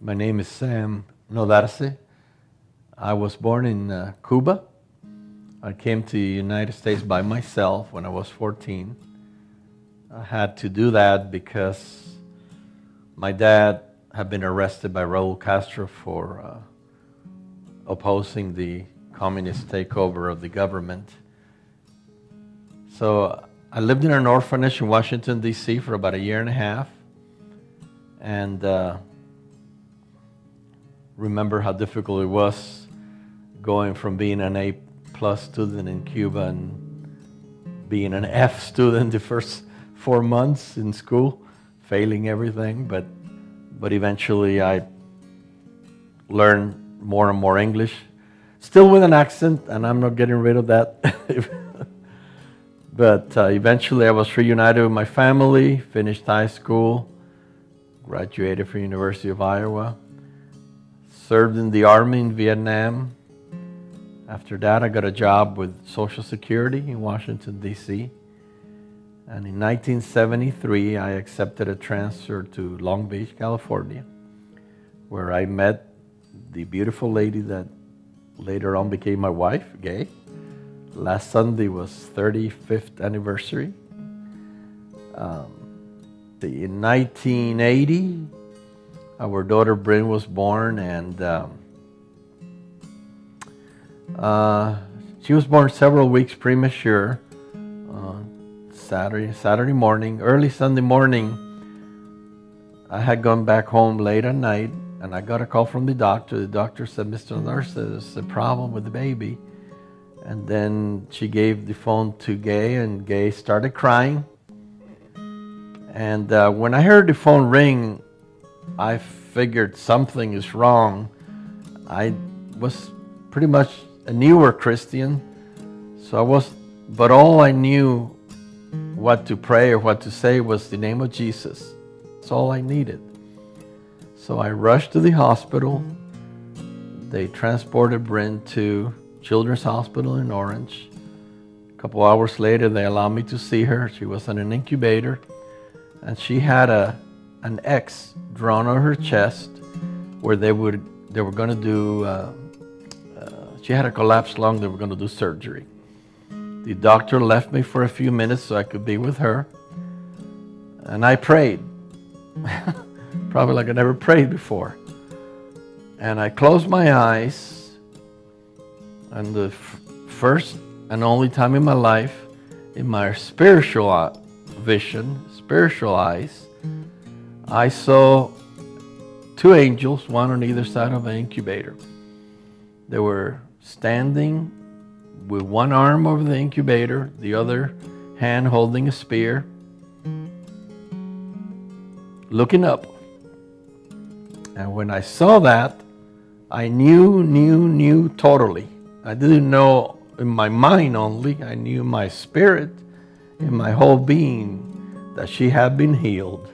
My name is Sam Nodarse. I was born in Cuba. I came to the United States by myself when I was 14. I had to do that because my dad had been arrested by Raul Castro for opposing the communist takeover of the government. So I lived in an orphanage in Washington, D.C. for about a year and a half. And remember how difficult it was going from being an A+ student in Cuba and being an F student the first 4 months in school, failing everything. But eventually I learned more and more English, still with an accent, and I'm not getting rid of that. But eventually I was reunited with my family, finished high school, graduated from University of Iowa, served in the Army in Vietnam. After that, I got a job with Social Security in Washington, D.C. And in 1973, I accepted a transfer to Long Beach, California, where I met the beautiful lady that later on became my wife, Gay. Last Sunday was 35th anniversary. In 1980, our daughter Bryn was born, and she was born several weeks premature. Saturday morning, early Sunday morning, I had gone back home late at night, and I got a call from the doctor. The doctor said, "Mr. Nodarse, there's a problem with the baby." And then she gave the phone to Gay, and Gay started crying. And when I heard the phone ring, I figured something is wrong. I was pretty much a newer Christian, but all I knew what to pray or what to say was the name of Jesus. That's all I needed. So I rushed to the hospital. They transported Bryn to Children's Hospital in Orange. A couple hours later, they allowed me to see her. She was in an incubator, and she had an X drawn on her chest where they were going to do, she had a collapsed lung, they were going to do surgery. The doctor left me for a few minutes so I could be with her, and I prayed, probably like I never prayed before. And I closed my eyes, and the first and only time in my life, in my spiritual vision, spiritual eyes, I saw two angels, one on either side of an incubator. They were standing with one arm over the incubator, the other hand holding a spear, looking up. And when I saw that, I knew totally. I didn't know in my mind only, I knew in my spirit, in my whole being, that she had been healed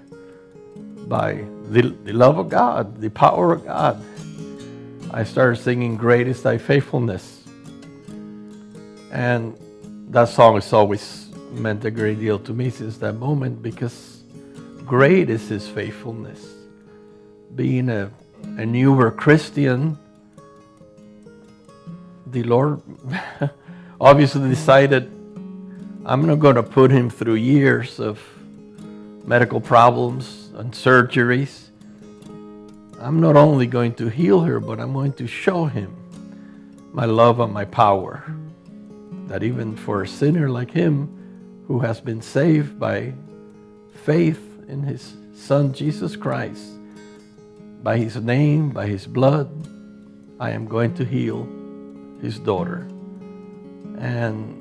by the love of God, the power of God. I started singing, "Great is Thy Faithfulness." And that song has always meant a great deal to me since that moment, because great is His faithfulness. Being a newer Christian, the Lord obviously decided, I'm not going to put him through years of medical problems and surgeries. I'm not only going to heal her, but I'm going to show him my love and my power. That even for a sinner like him, who has been saved by faith in his Son, Jesus Christ, by His name, by His blood, I am going to heal His daughter. And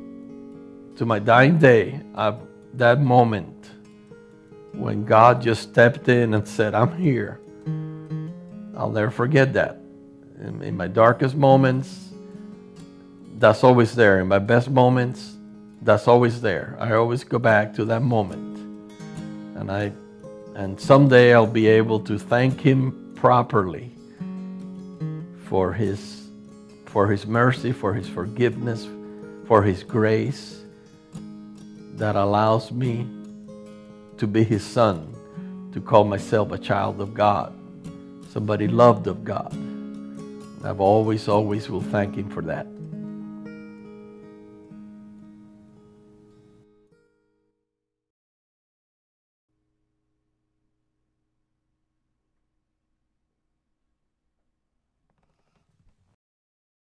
to my dying day, that moment when God just stepped in and said, "I'm here," I'll never forget that. In my darkest moments, that's always there. In my best moments, that's always there. I always go back to that moment. And someday I'll be able to thank Him properly for His mercy, for His forgiveness, for His grace that allows me to be His son, to call myself a child of God. somebody loved of God. I've always will thank Him for that.